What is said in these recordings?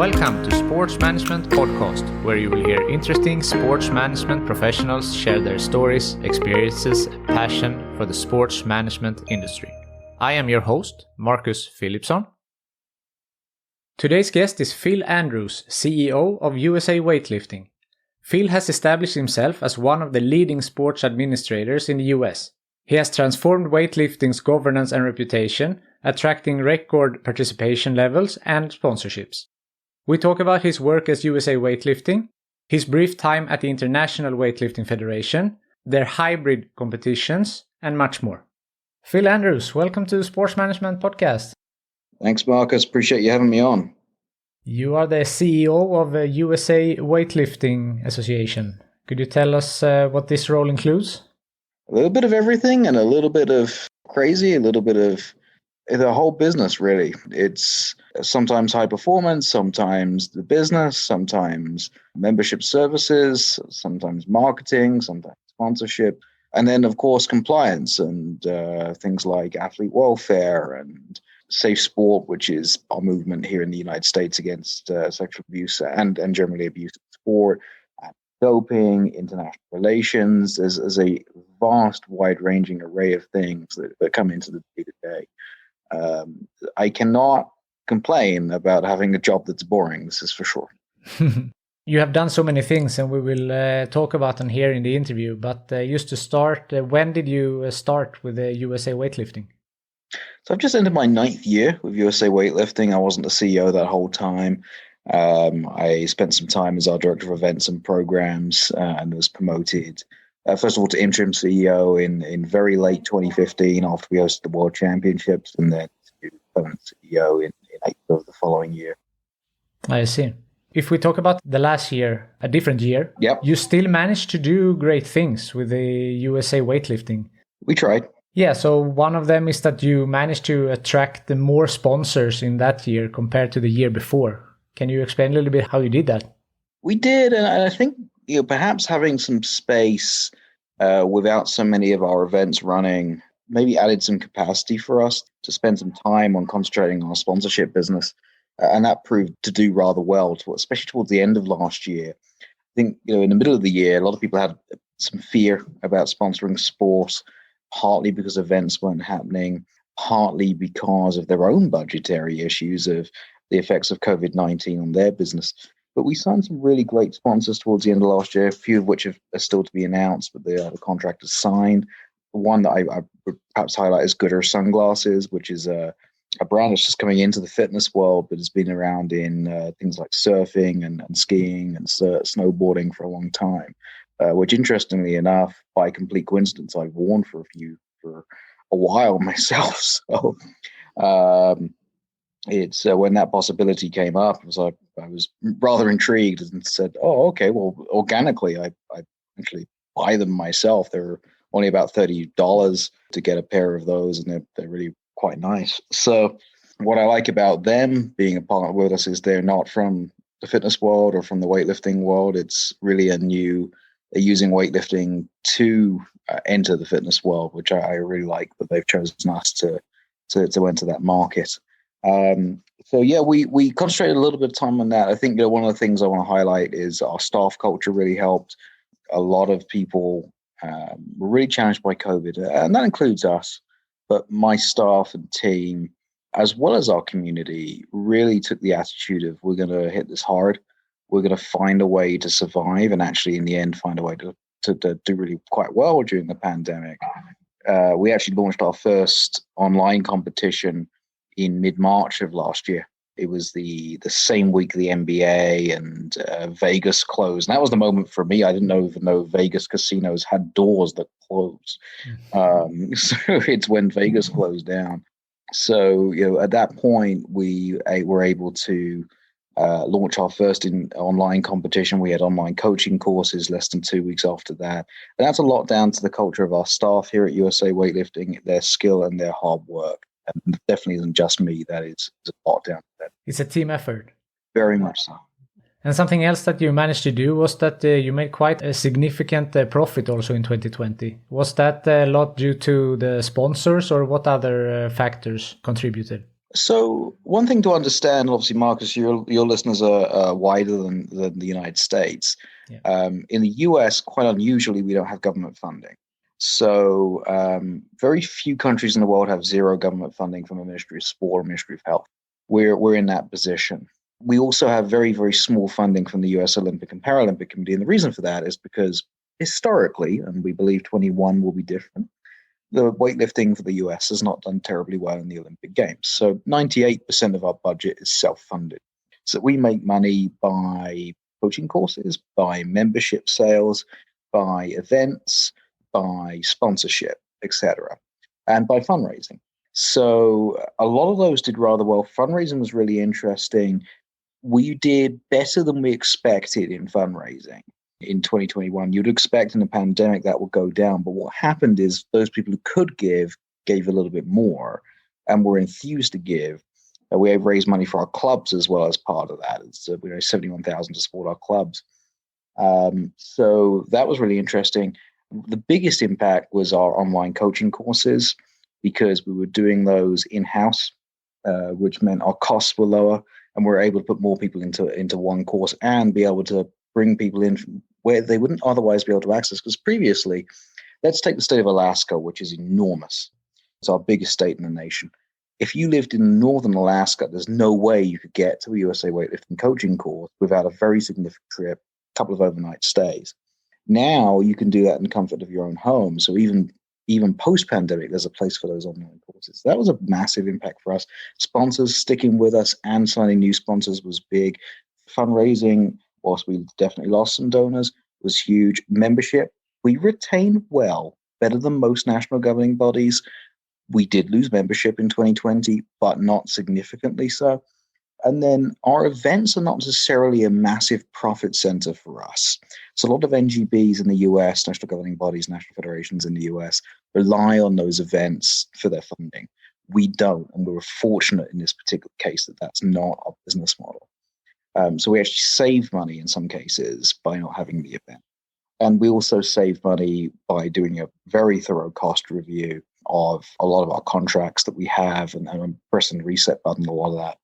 Welcome to Sports Management Podcast, where you will hear interesting sports management professionals share their stories, experiences, and passion for the sports management industry. I am your host, Marcus Philipson. Today's guest is Phil Andrews, CEO of USA Weightlifting. Phil has established himself as one of the leading sports administrators in the US. He has transformed weightlifting's governance and reputation, attracting record participation levels and sponsorships. We talk about his work as USA Weightlifting, his brief time at the International Weightlifting Federation, their hybrid competitions, and much more. Phil Andrews, welcome to the Sports Management Podcast. Thanks, Marcus. Appreciate you having me on. You are the CEO of the USA Weightlifting Association. Could you tell us what this role includes? A little bit of everything and a little bit of crazy, a little bit of the whole business, really. It's sometimes high performance, sometimes the business, sometimes membership services, sometimes marketing, sometimes sponsorship, and then, of course, compliance and things like athlete welfare and safe sport, which is our movement here in the United States against sexual abuse and generally abuse in sport, doping, international relations. There's a vast, wide-ranging array of things that come into the day-to-day. I cannot complain about having a job that's boring, this is for sure. You have done so many things, and we will talk about them here in the interview. But just to start, when did you start with the USA Weightlifting? So I've just entered my 9th year with USA Weightlifting. I wasn't the CEO that whole time. I spent some time as our director of events and programs and was promoted, first of all, to interim CEO in very late 2015 after we hosted the World Championships, and then to permanent CEO in April of the following year. I see. If we talk about the last year, a different year, Yep. You still managed to do great things with the USA Weightlifting. We tried. Yeah, so one of them is that you managed to attract the more sponsors in that year compared to the year before. Can you explain a little bit how you did that? We did, and I think perhaps having some space without so many of our events running maybe added some capacity for us to spend some time on concentrating on our sponsorship business, and that proved to do rather well, especially towards the end of last year. I think in the middle of the year, a lot of people had some fear about sponsoring sports, partly because events weren't happening, partly because of their own budgetary issues of the effects of COVID-19 on their business. But we signed some really great sponsors towards the end of last year, a few of which are still to be announced, but the contract is signed. The one that I would perhaps highlight is Gooder Sunglasses, which is a brand that's just coming into the fitness world, but has been around in things like surfing and skiing and snowboarding for a long time, which, interestingly enough, by complete coincidence, I've worn for a while myself. So it's when that possibility came up, I was rather intrigued and said, "Oh, okay. Well, organically, I actually buy them myself. They're only about $30 to get a pair of those, and they're really quite nice." So, what I like about them being a partner with us is they're not from the fitness world or from the weightlifting world. It's really they're using weightlifting to enter the fitness world, which I really like that they've chosen us to enter that market. So yeah, we concentrated a little bit of time on that. I think one of the things I want to highlight is our staff culture really helped. A lot of people were really challenged by COVID, and that includes us. But my staff and team, as well as our community, really took the attitude of, we're going to hit this hard. We're going to find a way to survive, and actually, in the end, find a way to do really quite well during the pandemic. We actually launched our first online competition in mid-March of last year. It was the same week the NBA and Vegas closed. And that was the moment for me. I didn't even know Vegas casinos had doors that closed. So it's when Vegas closed down. So at that point, we were able to launch our first online competition. We had online coaching courses less than 2 weeks after that. And that's a lot down to the culture of our staff here at USA Weightlifting, their skill and their hard work. And definitely isn't just me. That is a lot down to that. It's a team effort. Very much so. And something else that you managed to do was that you made quite a significant profit also in 2020. Was that a lot due to the sponsors, or what other factors contributed? So one thing to understand, obviously, Marcus, your listeners are wider than the United States. Yeah. In the US, quite unusually, we don't have government funding. So very few countries in the world have zero government funding from a Ministry of Sport or Ministry of Health. We're in that position. We also have very, very small funding from the US Olympic and Paralympic Committee. And the reason for that is because historically, and we believe 21 will be different, the weightlifting for the US has not done terribly well in the Olympic Games. So 98% of our budget is self-funded. So we make money by coaching courses, by membership sales, by events, by sponsorship, etc., and by fundraising. So a lot of those did rather well. Fundraising was really interesting. We did better than we expected in fundraising in 2021. You'd expect in a pandemic that would go down, but what happened is those people who could give gave a little bit more and were enthused to give. We have raised money for our clubs as well as part of that. We raised 71,000 to support our clubs. So that was really interesting. The biggest impact was our online coaching courses because we were doing those in-house, which meant our costs were lower and we were able to put more people into one course and be able to bring people in where they wouldn't otherwise be able to access. Because previously, let's take the state of Alaska, which is enormous. It's our biggest state in the nation. If you lived in northern Alaska, there's no way you could get to a USA weightlifting coaching course without a very significant trip, a couple of overnight stays. Now you can do that in the comfort of your own home. So even post-pandemic, there's a place for those online courses. That was a massive impact for us. Sponsors sticking with us and signing new sponsors was big. Fundraising, whilst we definitely lost some donors, was huge. Membership, we retained well, better than most national governing bodies. We did lose membership in 2020, but not significantly so. And then our events are not necessarily a massive profit center for us. So a lot of NGBs in the US, national governing bodies, national federations in the US, rely on those events for their funding. We don't, and we were fortunate in this particular case that that's not our business model. So we actually save money in some cases by not having the event. And we also save money by doing a very thorough cost review of a lot of our contracts that we have and pressing the reset button, a lot of that.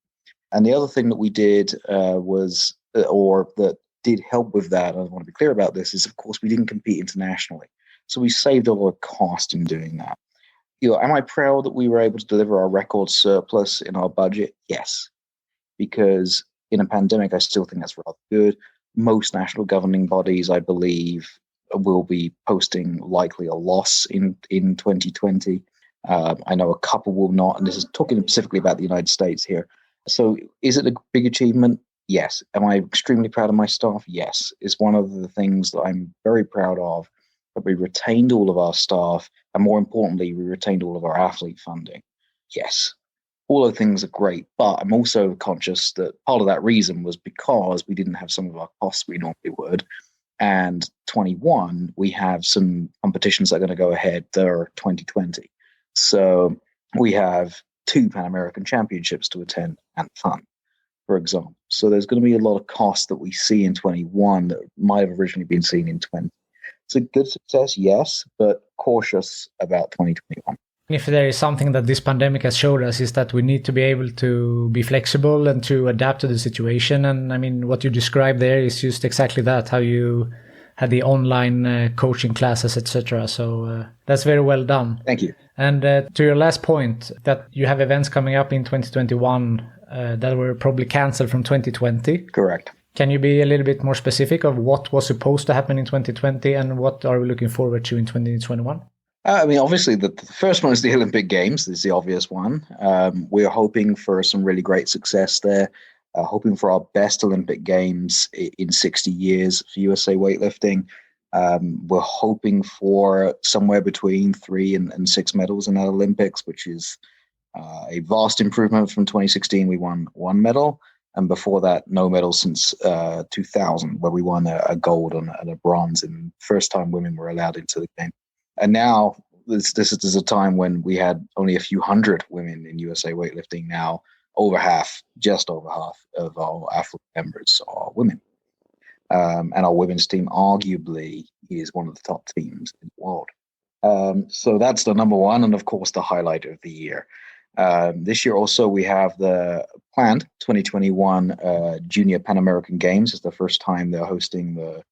And the other thing that we did that did help with that, I want to be clear about this, is of course we didn't compete internationally. So we saved a lot of cost in doing that. Am I proud that we were able to deliver our record surplus in our budget? Yes, because in a pandemic, I still think that's rather good. Most national governing bodies, I believe, will be posting likely a loss in 2020. I know a couple will not, and this is talking specifically about the United States here. So is it a big achievement? Yes. Am I extremely proud of my staff? Yes. It's one of the things that I'm very proud of, that we retained all of our staff, and more importantly, we retained all of our athlete funding. Yes. All of the things are great, but I'm also conscious that part of that reason was because we didn't have some of our costs we normally would. And 21, we have some competitions that are going to go ahead that are 2020. So we have 2 Pan American Championships to attend and fund, for example. So there's going to be a lot of costs that we see in 21 that might have originally been seen in 20. It's a good success, yes, but cautious about 2021. If there is something that this pandemic has showed us is that we need to be able to be flexible and to adapt to the situation. And I mean, what you described there is just exactly that, how you had the online coaching classes, etc. So that's very well done. Thank you. And to your last point, that you have events coming up in 2021 that were probably canceled from 2020. Correct. Can you be a little bit more specific of what was supposed to happen in 2020 and what are we looking forward to in 2021? I mean, obviously, the first one is the Olympic Games. Is the obvious one. We're hoping for some really great success there, hoping for our best Olympic Games in 60 years for USA weightlifting. We're hoping for somewhere between 3 and 6 medals in our Olympics, which is a vast improvement from 2016. We won 1 medal, and before that, no medals since 2000, where we won a gold and a bronze, and first time women were allowed into the game. And now this is a time when we had only a few hundred women in USA weightlifting. Now just over half of our athlete members are women. And our women's team arguably is one of the top teams in the world. So that's the number one, and of course the highlight of the year. This year also we have the planned 2021 Junior Pan American Games. It's the first time they're hosting the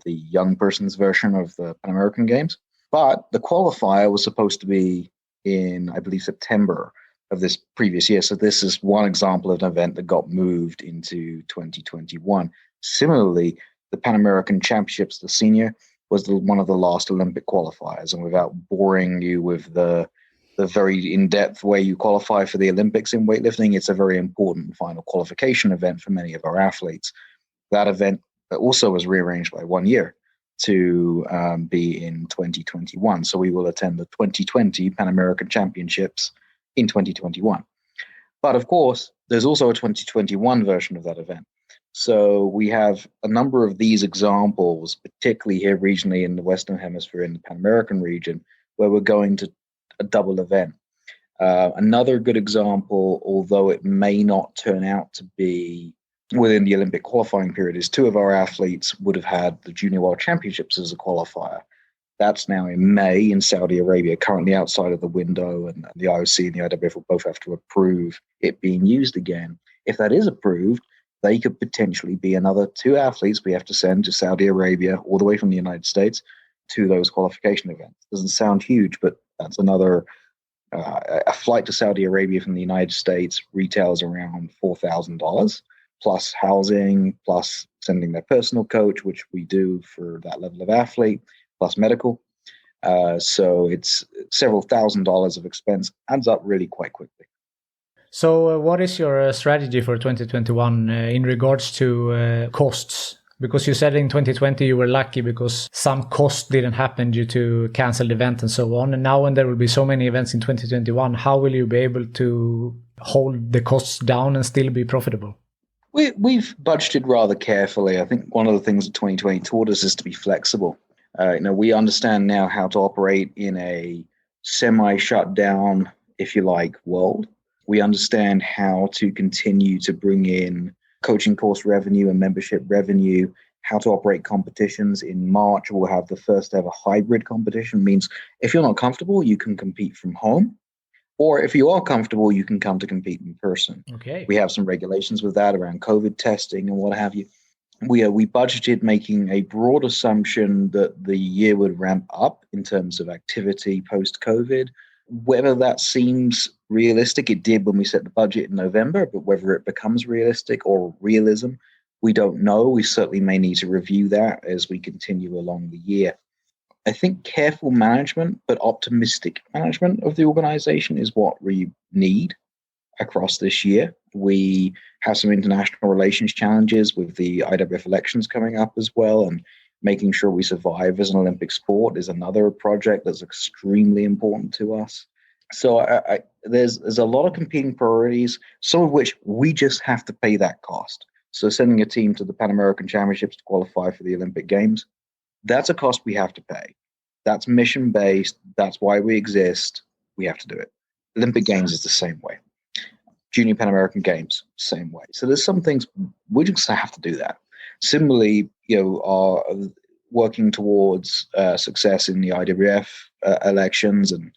young person's version of the Pan American Games. But the qualifier was supposed to be in, I believe, September of this previous year. So this is one example of an event that got moved into 2021. Similarly, the Pan American Championships, the senior, was one of the last Olympic qualifiers. And without boring you with the very in-depth way you qualify for the Olympics in weightlifting, it's a very important final qualification event for many of our athletes. That event also was rearranged by 1 year to be in 2021. So we will attend the 2020 Pan American Championships in 2021. But of course, there's also a 2021 version of that event. So we have a number of these examples, particularly here regionally in the Western Hemisphere, in the Pan American region, where we're going to a double event. Another good example, although it may not turn out to be within the Olympic qualifying period, is two of our athletes would have had the Junior World Championships as a qualifier. That's now in May in Saudi Arabia, currently outside of the window, and the IOC and the IWF will both have to approve it being used again. If that is approved, they could potentially be another two athletes we have to send to Saudi Arabia, all the way from the United States, to those qualification events. Doesn't sound huge, but that's another, a flight to Saudi Arabia from the United States retails around $4,000, plus housing, plus sending their personal coach, which we do for that level of athlete, plus medical. So it's several $1,000s of expense, adds up really quite quickly. So what is your strategy for 2021 in regards to costs? Because you said in 2020 you were lucky because some costs didn't happen due to canceled event and so on. And now when there will be so many events in 2021, how will you be able to hold the costs down and still be profitable? We've budgeted rather carefully. I think one of the things that 2020 taught us is to be flexible. We understand now how to operate in a semi-shutdown, if you like, world. We understand how to continue to bring in coaching course revenue and membership revenue, how to operate competitions. In March, we'll have the first ever hybrid competition. Means if you're not comfortable, you can compete from home. Or if you are comfortable, you can come to compete in person. Okay. We have some regulations with that around COVID testing and what have you. We budgeted making a broad assumption that the year would ramp up in terms of activity post-COVID. Whether that seems realistic, it did when we set the budget in November, but whether it becomes realistic or realism, we don't know. We certainly may need to review that as we continue along the year. I think careful management, but optimistic management of the organization is what we need across this year. We have some international relations challenges with the IWF elections coming up as well, and making sure we survive as an Olympic sport is another project that's extremely important to us. So there's a lot of competing priorities, some of which we just have to pay that cost. So sending a team to the Pan American Championships to qualify for the Olympic Games, that's a cost we have to pay. That's mission-based. That's why we exist. We have to do it. Olympic Games is the same way. Junior Pan American Games, same way. So there's some things we just have to do that. Similarly, are working towards success in the IWF elections and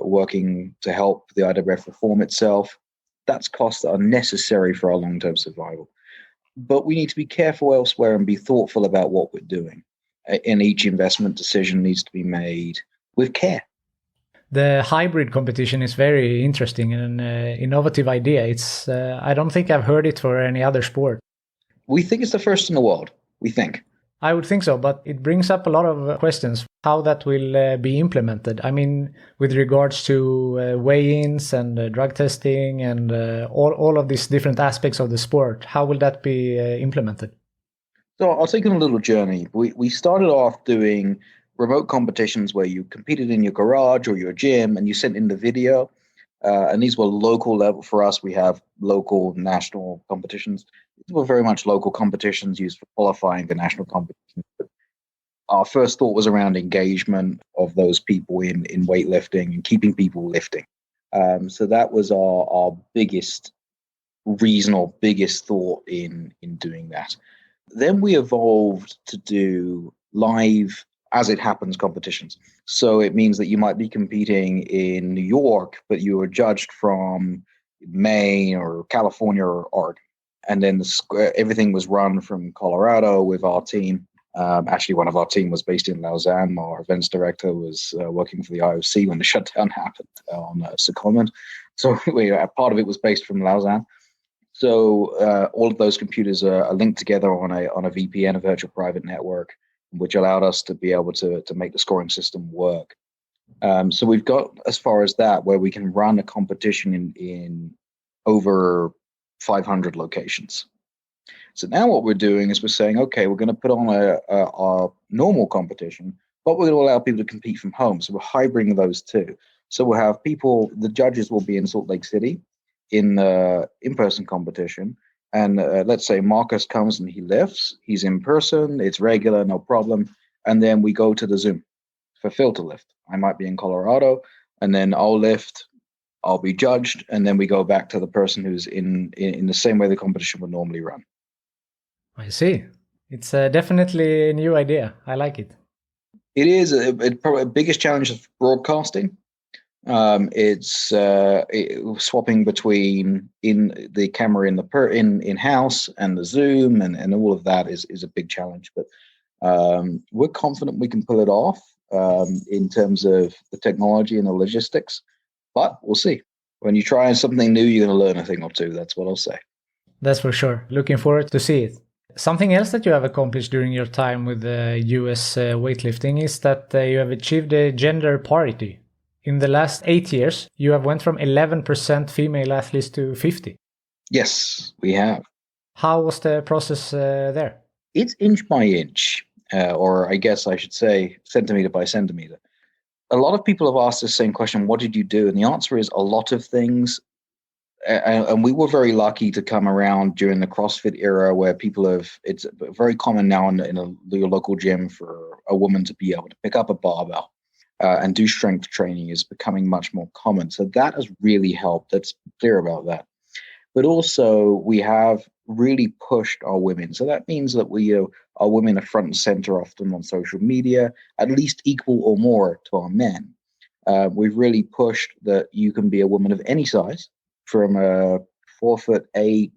working to help the IWF reform itself. That's costs that are necessary for our long-term survival. But we need to be careful elsewhere and be thoughtful about what we're doing. And each investment decision needs to be made with care. The hybrid competition is very interesting and an innovative idea. It's I don't think I've heard it for any other sport. We think it's the first in the world. We think. I would think so, but it brings up a lot of questions how that will be implemented. I mean, with regards to weigh-ins and drug testing and all of these different aspects of the sport, how will that be implemented? So I'll take you on a little journey. We started off doing remote competitions where you competed in your garage or your gym and you sent in the video. And these were local level for us. We have local national competitions. These were very much local competitions used for qualifying the national competitions. But our first thought was around engagement of those people in weightlifting and keeping people lifting. So that was our biggest reason or biggest thought in doing that. Then we evolved to do live as it happens competitions. So it means that you might be competing in New York, but you were judged from Maine or California or Oregon. And then everything was run from Colorado with our team. Actually, one of our team was based in Lausanne. Our events director was working for the IOC when the shutdown happened on secondment. So part of it was based from Lausanne. So all of those computers are linked together on a VPN, a virtual private network, which allowed us to be able to make the scoring system work. So we've got as far as that, where we can run a competition in over 500 locations. So now what we're doing is we're saying, okay, we're going to put on a normal competition, but we're going to allow people to compete from home. So we're hybriding those two. So we'll have people, the judges will be in Salt Lake City in the in-person competition. And let's say Marcus comes and he lifts, he's in person, it's regular, no problem. And then we go to the Zoom for Phil to lift. I might be in Colorado, and then I'll lift, I'll be judged, and then we go back to the person who's in the same way the competition would normally run. I see. It's definitely a new idea. I like it. It is probably the biggest challenge of broadcasting. It's swapping between in the camera in house and the Zoom and all of that is a big challenge. But we're confident we can pull it off in terms of the technology and the logistics. But we'll see. When you try something new, you're going to learn a thing or two. That's what I'll say. That's for sure. Looking forward to see it. Something else that you have accomplished during your time with the US weightlifting is that you have achieved a gender parity. In the last 8 years, you have went from 11% female athletes to 50. Yes, we have. How was the process there? It's inch by inch, or I guess I should say centimeter by centimeter. A lot of people have asked the same question, what did you do? And the answer is a lot of things. And we were very lucky to come around during the CrossFit era where it's very common now in your local gym for a woman to be able to pick up a barbell and do strength training is becoming much more common. So that has really helped. Let's be clear about that. But also we have really pushed our women. So that means that our women are front and center often on social media, at least equal or more to our men. We've really pushed that you can be a woman of any size, from a 4'8",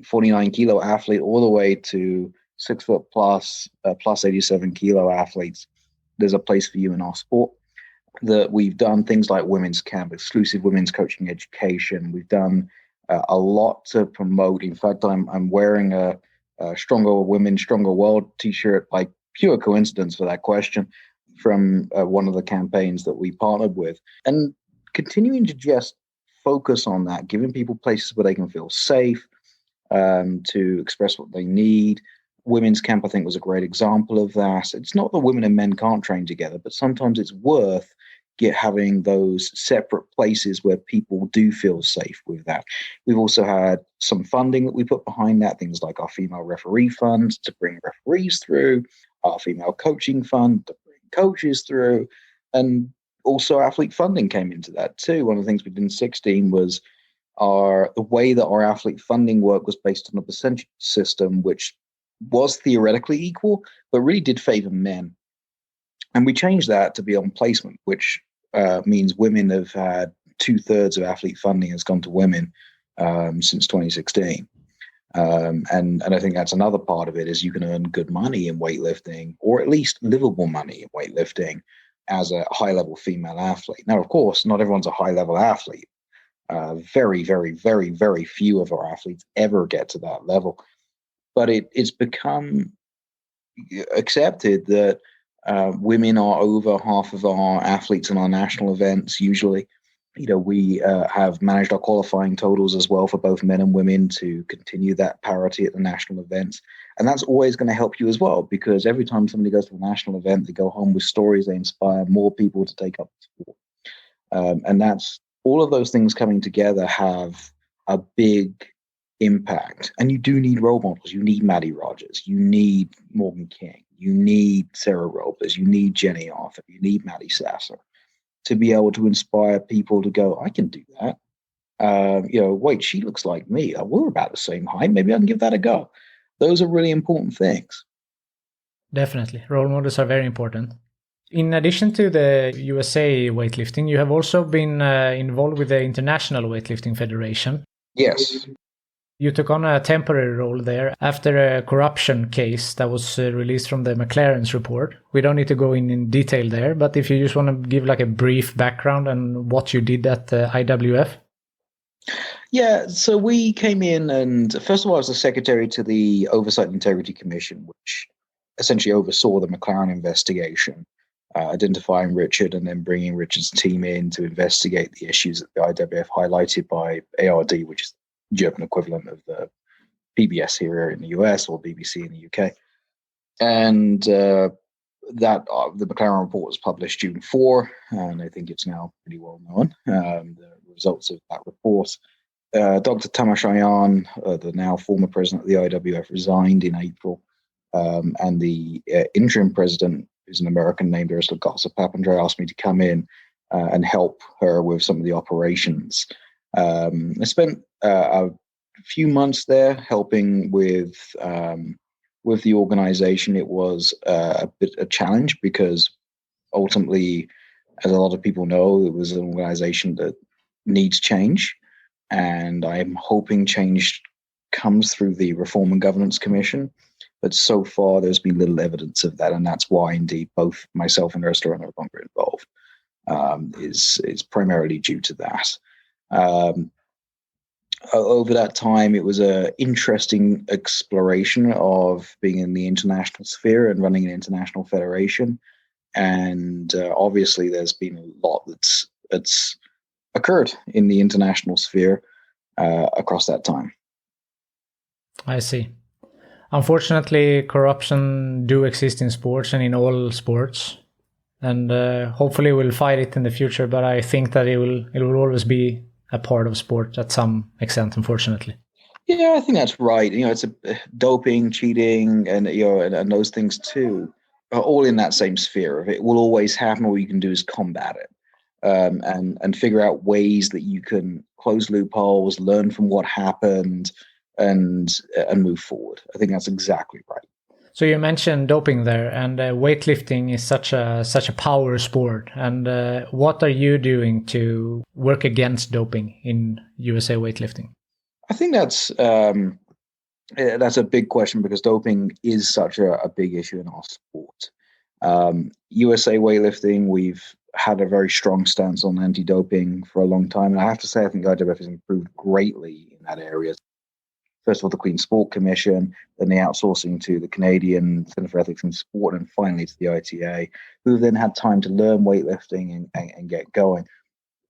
49 kilo athlete all the way to 6 foot plus 87 kilo athletes. There's a place for you in our sport. That we've done things like women's camp, exclusive women's coaching education. We've done a lot to promote. In fact, I'm wearing a Stronger Women, Stronger World t-shirt by pure coincidence for that question from one of the campaigns that we partnered with. And continuing to just focus on that, giving people places where they can feel safe to express what they need. Women's camp, I think, was a great example of that. It's not that women and men can't train together, but sometimes it's worth having those separate places where people do feel safe with that. We've also had some funding that we put behind that, things like our female referee fund to bring referees through, our female coaching fund to bring coaches through, and also athlete funding came into that too. One of the things we did in 2016 was the way that our athlete funding work was based on a percentage system, which was theoretically equal, but really did favor men. And we changed that to be on placement, which means women have had 2/3 of athlete funding has gone to women since 2016. And I think that's another part of it is you can earn good money in weightlifting, or at least livable money in weightlifting as a high-level female athlete. Now, of course, not everyone's a high-level athlete. Very, very, very, very few of our athletes ever get to that level. But it's become accepted that women are over half of our athletes in our national events usually. We have managed our qualifying totals as well for both men and women to continue that parity at the national events. And that's always going to help you as well, because every time somebody goes to a national event, they go home with stories, they inspire more people to take up the sport. And that's all of those things coming together have a big impact. And you do need role models. You need Maddie Rogers. You need Morgan King. You need Sarah Robles. You need Jenny Arthur. You need Maddie Sasser to be able to inspire people to go, I can do that. Wait, she looks like me. We're about the same height. Maybe I can give that a go. Those are really important things. Definitely. Role models are very important. In addition to the USA weightlifting, you have also been involved with the International Weightlifting Federation. Yes. You took on a temporary role there after a corruption case that was released from the McLaren's report. We don't need to go in detail there, but if you just want to give like a brief background on what you did at the IWF. Yeah, so we came in, and first of all, I was the secretary to the Oversight and Integrity Commission, which essentially oversaw the McLaren investigation, identifying Richard and then bringing Richard's team in to investigate the issues that the IWF highlighted by ARD, which is the German equivalent of the PBS here in the US or BBC in the UK. And the McLaren report was published June 4, and I think it's now pretty well known, the results of that report. Dr. Tamas Ayan, the now former president of the IWF, resigned in April, and the interim president, who's an American named Ursula Papandreou, asked me to come in and help her with some of the operations. I spent a few months there helping with the organization. It was a bit a challenge because ultimately, as a lot of people know, it was an organization that needs change. And I'm hoping change comes through the Reform and Governance Commission. But so far, there's been little evidence of that. And that's why, indeed, both myself and Ursula are no longer involved, is primarily due to that. Over that time, it was an interesting exploration of being in the international sphere and running an international federation. And obviously, there's been a lot that's occurred in the international sphere across that time. I see. Unfortunately, corruption do exist in sports and in all sports, and hopefully we'll fight it in the future. But I think that it will always be a part of sport at some extent, unfortunately. Yeah, I think that's right. It's doping, cheating, and and those things too are all in that same sphere of it will always happen. All you can do is combat it. And figure out ways that you can close loopholes, learn from what happened, and move forward. I think that's exactly right. So you mentioned doping there, and weightlifting is such a power sport. And what are you doing to work against doping in USA weightlifting? I think that's a big question because doping is such a big issue in our sport. USA weightlifting, we've had a very strong stance on anti-doping for a long time. And I have to say, I think IWF has improved greatly in that area. First of all, the Clean Sport Commission, then the outsourcing to the Canadian Centre for Ethics in Sport, and finally to the ITA, who then had time to learn weightlifting and get going.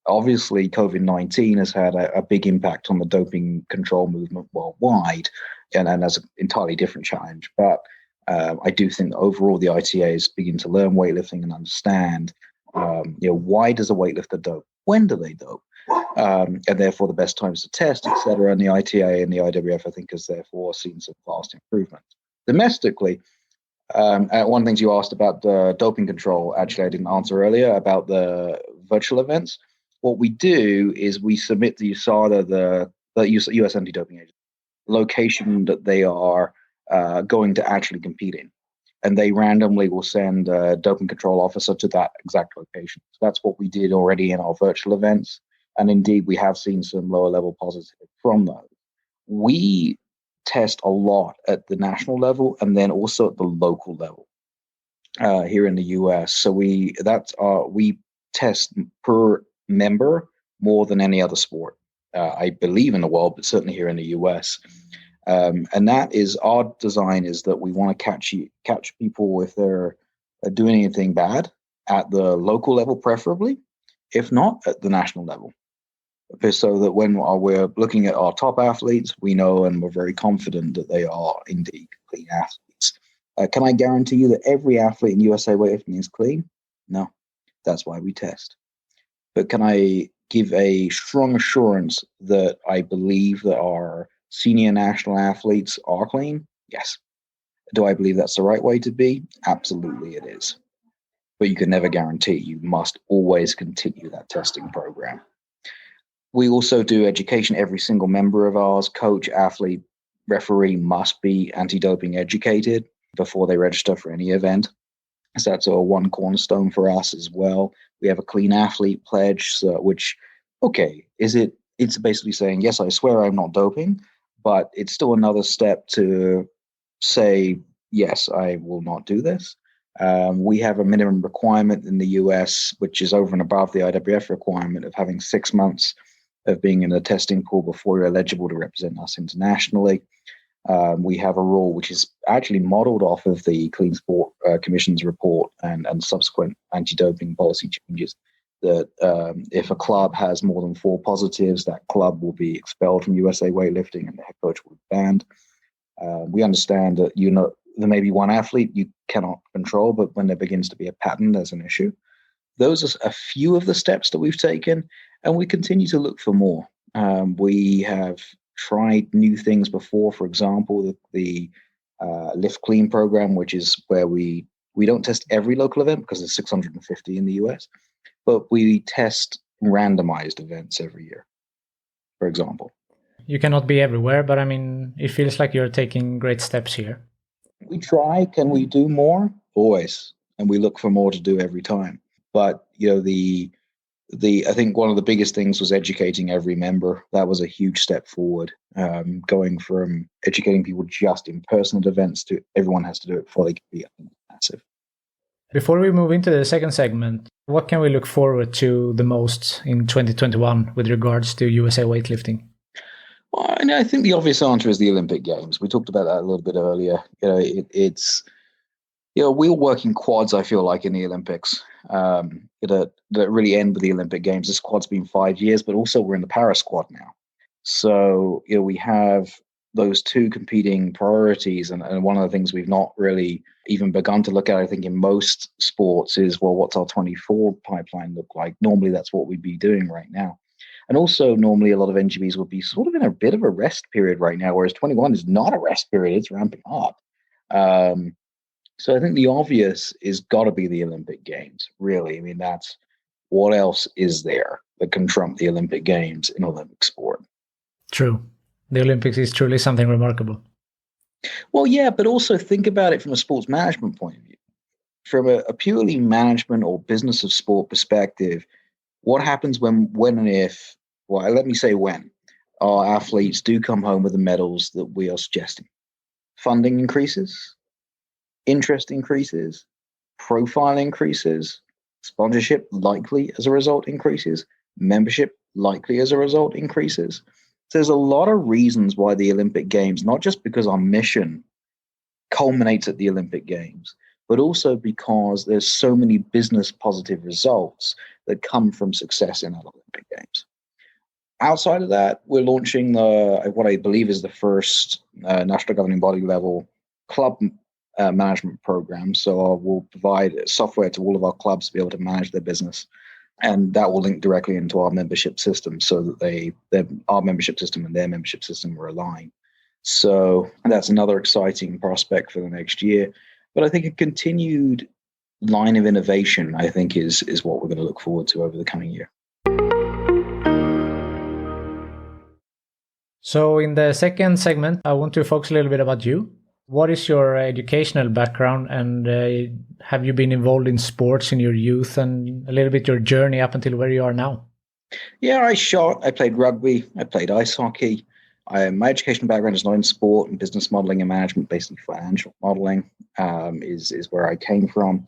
Obviously, COVID-19 has had a big impact on the doping control movement worldwide, and that's an entirely different challenge. But I do think that overall the ITA is beginning to learn weightlifting and understand why does a weightlifter dope? When do they dope? And therefore the best times to test, etc. And the ITA and the IWF, I think, has therefore seen some vast improvement. Domestically, one of the things you asked about the doping control, actually I didn't answer earlier, about the virtual events. What we do is we submit to USADA, the US Anti-Doping Agency, location that they are going to actually compete in. And they randomly will send a doping control officer to that exact location. So that's what we did already in our virtual events. And indeed, we have seen some lower level positives from those. We test a lot at the national level and then also at the local level here in the US. So we test per member more than any other sport, I believe, in the world, but certainly here in the US. And that is our design, is that we want to catch people if they're doing anything bad at the local level, preferably, if not at the national level. So that when we're looking at our top athletes, we know and we're very confident that they are indeed clean athletes. Can I guarantee you that every athlete in USA weightlifting is clean? No, that's why we test. But can I give a strong assurance that I believe that our senior national athletes are clean? Yes. Do I believe that's the right way to be? Absolutely it is. But you can never guarantee. You must always continue that testing program. We also do education. Every single member of ours, coach, athlete, referee, must be anti-doping educated before they register for any event. So that's one cornerstone for us as well. We have a clean athlete pledge, which, okay, it's basically saying, yes, I swear I'm not doping, but it's still another step to say, yes, I will not do this. We have a minimum requirement in the US, which is over and above the IWF requirement of having 6 months of being in a testing pool before you're eligible to represent us internationally. We have a rule which is actually modeled off of the Clean Sport Commission's report and subsequent anti-doping policy changes, that if a club has more than 4 positives, that club will be expelled from USA Weightlifting and the head coach will be banned. We understand that there may be one athlete you cannot control, but when there begins to be a pattern, there's an issue. Those are a few of the steps that we've taken, and we continue to look for more. We have tried new things before. For example, the Lift Clean program, which is where we don't test every local event because there's 650 in the US, but we test randomized events every year, for example. You cannot be everywhere, but I mean, it feels like you're taking great steps here. We try. Can we do more? Always. And we look for more to do every time. But, I think one of the biggest things was educating every member. That was a huge step forward. Going from educating people just in person at events to everyone has to do it before they can be massive. Before we move into the second segment, what can we look forward to the most in 2021 with regards to USA weightlifting? Well, I think the obvious answer is the Olympic Games. We talked about that a little bit earlier. It's we're working quads, I feel like, in the Olympics that really end with the Olympic Games. This quad's been 5 years, but also we're in the Paris squad now. So we have those two competing priorities. And one of the things we've not really even begun to look at, I think, in most sports is, well, what's our 24 pipeline look like? Normally, that's what we'd be doing right now. And also, normally, a lot of NGBs would be sort of in a bit of a rest period right now, whereas 21 is not a rest period. It's ramping up. So I think the obvious is got to be the Olympic Games, really. I mean, that's what else is there that can trump the Olympic Games in Olympic sport? True. The Olympics is truly something remarkable. Well, yeah, but also think about it from a sports management point of view. From a purely management or business of sport perspective, what happens when and if, well, let me say when, our athletes do come home with the medals that we are suggesting? Funding increases, interest increases, profile increases, sponsorship likely as a result increases, membership likely as a result increases. So there's a lot of reasons why the Olympic Games, not just because our mission culminates at the Olympic Games, but also because there's so many business positive results that come from success in our Olympic Games. Outside of that, we're launching what I believe is the first national governing body level club management program. So we'll provide software to all of our clubs to be able to manage their business. And that will link directly into our membership system so that our membership system and their membership system are aligned. So that's another exciting prospect for the next year. But I think a continued line of innovation, I think, is what we're going to look forward to over the coming year. So in the second segment, I want to focus a little bit about you. What is your educational background, and have you been involved in sports in your youth, and a little bit your journey up until where you are now? Yeah, I played rugby, I played ice hockey. My education background is not in sport and business modeling and management, basically financial modeling is where I came from.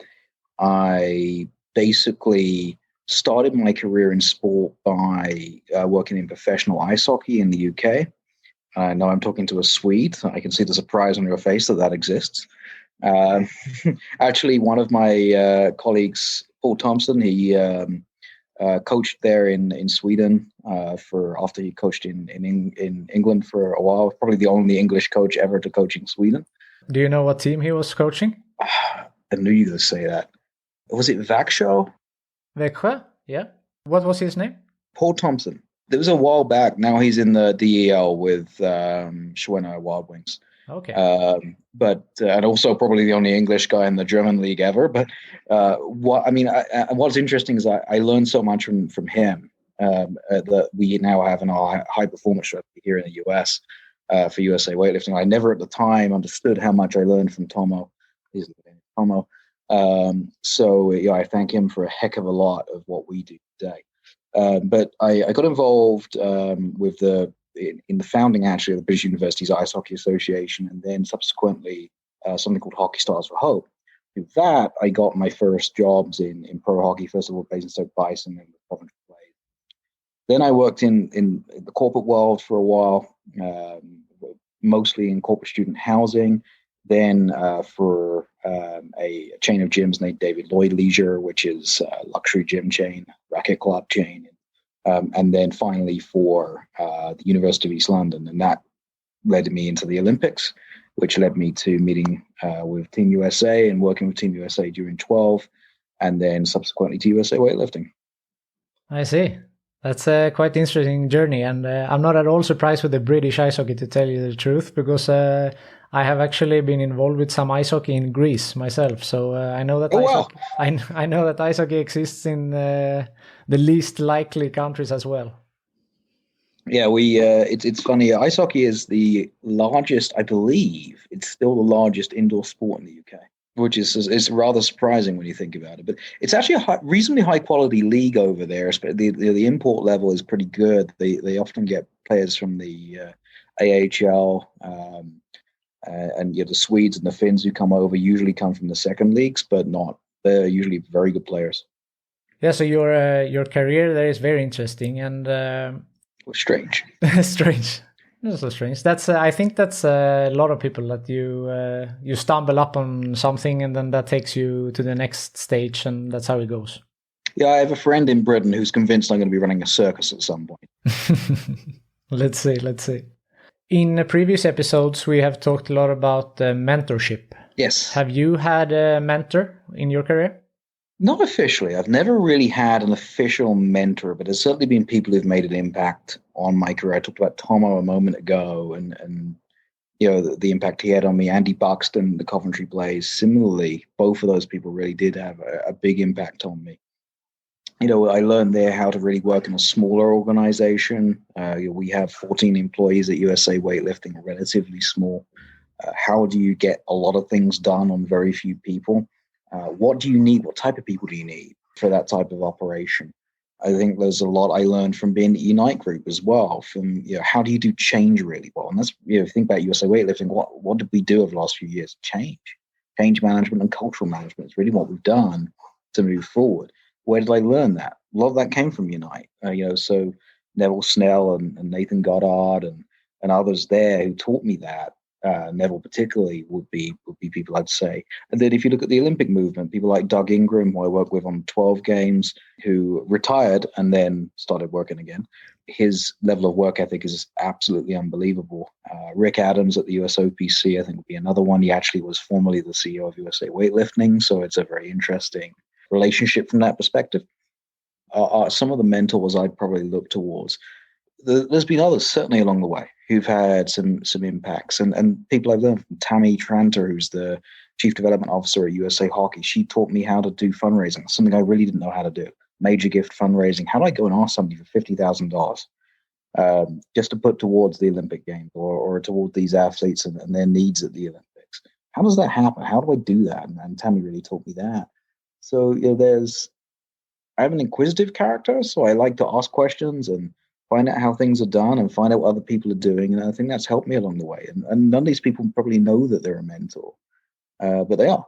I basically started my career in sport by working in professional ice hockey in the UK. I know I'm talking to a Swede. I can see the surprise on your face that exists. Actually, one of my colleagues, Paul Thompson, he coached there in Sweden after he coached in England for a while. Probably the only English coach ever to coach in Sweden. Do you know what team he was coaching? I knew you were going to say that. Was it Växjö? Växjö? Yeah. What was his name? Paul Thompson. It was a while back. Now he's in the DEL with Schwener Wild Wings. Okay. And also probably the only English guy in the German league ever. But what's interesting is I learned so much from him that we now have in our high performance strategy here in the US for USA weightlifting. I never at the time understood how much I learned from Tomo. He's Tomo. So I thank him for a heck of a lot of what we do today. But I got involved with in the founding actually of the British Universities Ice Hockey Association, and then subsequently something called Hockey Stars for Hope. With that, I got my first jobs in pro hockey, first of all based in Stoke Bison and the Coventry Blaze. Then I worked in the corporate world for a while, mostly in corporate student housing. Then for a chain of gyms named David Lloyd Leisure, which is a luxury gym chain, racket club chain. And then finally for the University of East London. And that led me into the Olympics, which led me to meeting with Team USA and working with Team USA during 12, and then subsequently to USA Weightlifting. I see. That's a quite interesting journey, and I'm not at all surprised with the British ice hockey, to tell you the truth, because I have actually been involved with some ice hockey in Greece myself. So I know that I know that ice hockey exists in the least likely countries as well. Yeah, it's funny. Ice hockey is the largest, I believe. It's still the largest indoor sport in the UK, which is rather surprising when you think about it. But it's actually a reasonably high quality league over there. The import level is pretty good. They often get players from the AHL, and the Swedes and the Finns who come over usually come from the second leagues, but they're usually very good players. Yeah. So your career there is very interesting and. Strange. Strange. Not so strange. That's I think that's a lot of people that you stumble up on something and then that takes you to the next stage, and that's how it goes. Yeah, I have a friend in Britain who's convinced I'm going to be running a circus at some point. Let's see. In previous episodes, we have talked a lot about mentorship. Yes. Have you had a mentor in your career? Not officially. I've never really had an official mentor, but there's certainly been people who've made an impact on my career. I talked about Tomo a moment ago, and the impact he had on me. Andy Buxton, the Coventry Blaze, similarly, both of those people really did have a big impact on me. I learned there how to really work in a smaller organization. We have 14 employees at USA Weightlifting, relatively small. How do you get a lot of things done on very few people? What do you need? What type of people do you need for that type of operation? I think there's a lot I learned from being at Unite Group as well. From how do you do change really well? And that's think about USA Weightlifting. What did we do over the last few years? Change management and cultural management is really what we've done to move forward. Where did I learn that? A lot of that came from Unite. So Neville Snell and Nathan Goddard and others there who taught me that. Neville particularly would be people I'd say. And then if you look at the Olympic movement, people like Doug Ingram, who I work with on 12 games, who retired and then started working again. His level of work ethic is absolutely unbelievable. Rick Adams at the USOPC, I think, would be another one. He actually was formerly the CEO of USA Weightlifting, so it's a very interesting relationship from that perspective. Some of the mentors I'd probably look towards. There's been others certainly along the way who've had some impacts, and people I've learned from. Tammy Tranter, who's the Chief Development Officer at USA Hockey. She taught me how to do fundraising, something I really didn't know how to do. Major gift fundraising. How do I go and ask somebody for $50,000 just to put towards the Olympic Games or towards these athletes and their needs at the Olympics? How does that happen? How do I do that? And Tammy really taught me that. So I have an inquisitive character, so I like to ask questions and find out how things are done and find out what other people are doing. And I think that's helped me along the way. And none of these people probably know that they're a mentor, but they are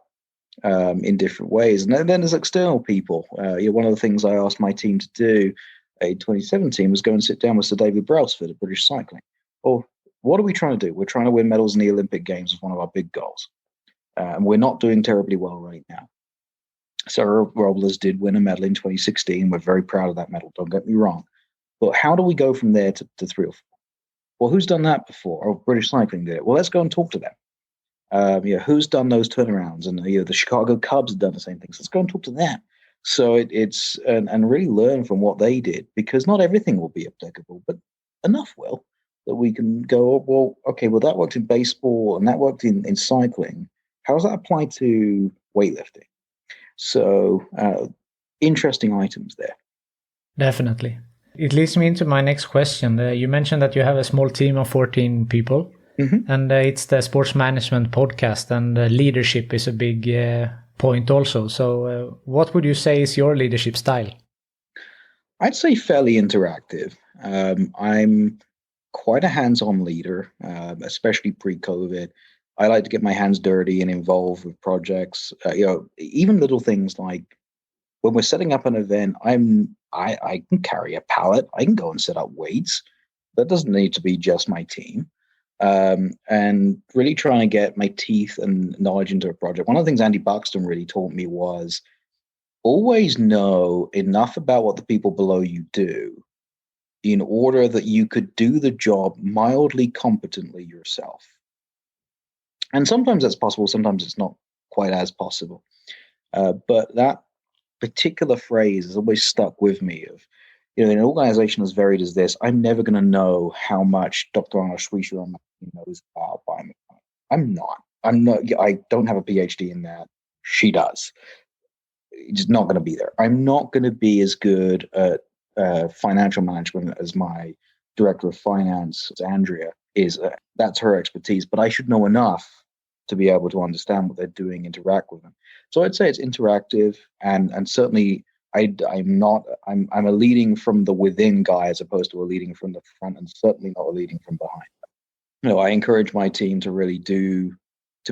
in different ways. And then there's external people. One of the things I asked my team to do in 2017 was go and sit down with Sir David Brailsford at British Cycling. Well, what are we trying to do? We're trying to win medals in the Olympic Games as one of our big goals. And we're not doing terribly well right now. Sarah Robles did win a medal in 2016. We're very proud of that medal, don't get me wrong. But how do we go from there to 3 or 4? Well, who's done that before? Oh, British Cycling did it. Well, let's go and talk to them. Who's done those turnarounds? And the Chicago Cubs have done the same things. Let's go and talk to them. So it's really learn from what they did, because not everything will be applicable, but enough will that we can go, well, okay, well, that worked in baseball and that worked in cycling. How does that apply to weightlifting? So interesting items there. Definitely. It leads me into my next question. You mentioned that you have a small team of 14 people, and it's the Sports Management podcast, and leadership is a big point also. So what would you say is your leadership style? I'd say fairly interactive. I'm quite a hands-on leader, especially pre-COVID. I like to get my hands dirty and involved with projects. Even little things like when we're setting up an event, I can carry a pallet. I can go and set up weights. That doesn't need to be just my team. And really trying to get my teeth and knowledge into a project. One of the things Andy Buxton really taught me was always know enough about what the people below you do in order that you could do the job mildly competently yourself. And sometimes that's possible, sometimes it's not quite as possible. But that particular phrase has always stuck with me of, in an organization as varied as this, I'm never going to know how much Dr. Arnold Schweischer knows about biomechanics. I'm not. I don't have a PhD in that. She does. It's not going to be there. I'm not going to be as good at financial management as my director of finance, Andrea, is. That's her expertise, but I should know enough to be able to understand what they're doing, interact with them. So I'd say it's interactive, and certainly I'm a leading from the within guy as opposed to a leading from the front, and certainly not a leading from behind. I encourage my team to really to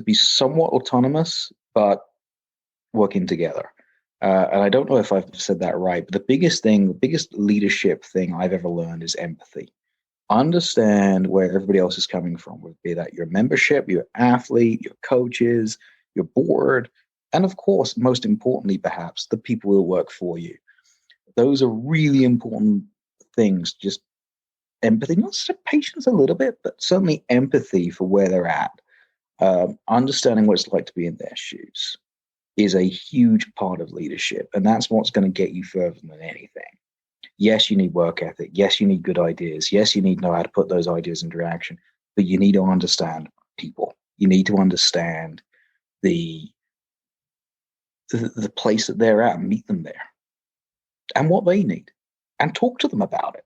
be somewhat autonomous, but working together. And I don't know if I've said that right, but the biggest leadership thing I've ever learned is empathy. Understand where everybody else is coming from, whether it be that your membership, your athlete, your coaches, your board, and of course, most importantly, perhaps the people who work for you. Those are really important things. Just empathy, not just patience a little bit, but certainly empathy for where they're at. Understanding what it's like to be in their shoes is a huge part of leadership. And that's what's going to get you further than anything. Yes, you need work ethic. Yes, you need good ideas. Yes, you need to know how to put those ideas into action. But you need to understand people. You need to understand the place that they're at and meet them there. And what they need. And talk to them about it.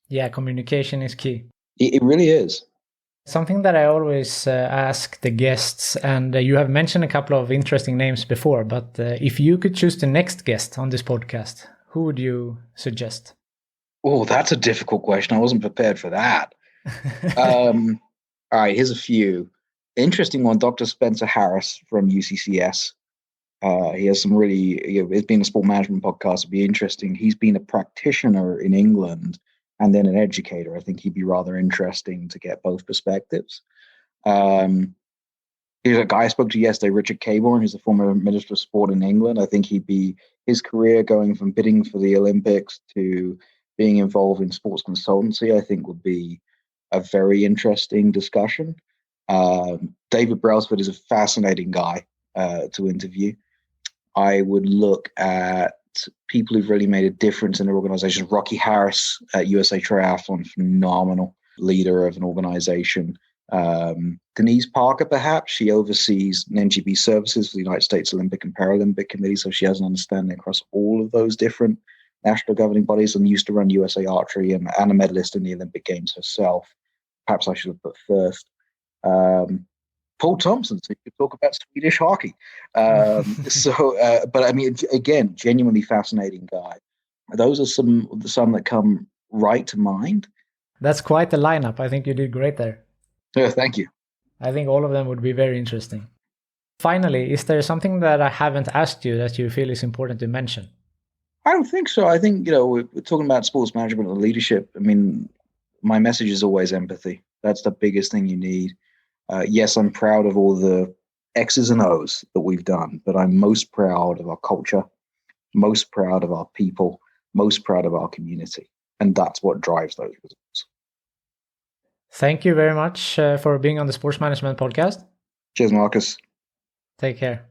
Yeah, communication is key. It really is. Something that I always ask the guests, and you have mentioned a couple of interesting names before, but if you could choose the next guest on this podcast, who would you suggest? Oh, that's a difficult question. I wasn't prepared for that. All right, here's a few. Interesting one, Dr. Spencer Harris from UCCS. He has some really, it's been a sport management podcast. It'd be interesting. He's been a practitioner in England and then an educator. I think he'd be rather interesting to get both perspectives. Here's a guy I spoke to yesterday, Richard Caborn, who's a former Minister of Sport in England. I think his career going from bidding for the Olympics to being involved in sports consultancy, I think would be a very interesting discussion. David Brailsford is a fascinating guy to interview. I would look at people who've really made a difference in their organizations. Rocky Harris at USA Triathlon, phenomenal leader of an organization. Denise Parker, perhaps. She oversees NGB services for the United States Olympic and Paralympic Committee, so she has an understanding across all of those different national governing bodies, and used to run USA Archery and a medalist in the Olympic Games herself. Perhaps I should have put first. Paul Thompson, so you could talk about Swedish hockey. But I mean, again, genuinely fascinating guy. Those are some that come right to mind. That's quite the lineup. I think you did great there. Yeah, thank you. I think all of them would be very interesting. Finally, is there something that I haven't asked you that you feel is important to mention? I don't think so. I think, we're talking about sports management and leadership. I mean, my message is always empathy. That's the biggest thing you need. Yes, I'm proud of all the X's and O's that we've done, but I'm most proud of our culture, most proud of our people, most proud of our community. And that's what drives those results. Thank you very much for being on the Sports Management Podcast. Cheers, Marcus. Take care.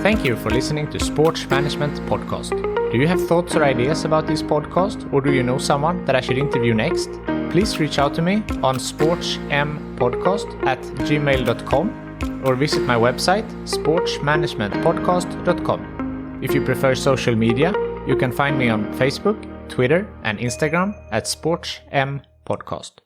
Thank you for listening to Sports Management Podcast. Do you have thoughts or ideas about this podcast, or do you know someone that I should interview next? Please reach out to me on sportsmpodcast@gmail.com or visit my website sportsmanagementpodcast.com. If you prefer social media, you can find me on Facebook, Twitter and Instagram at sportsmpodcast.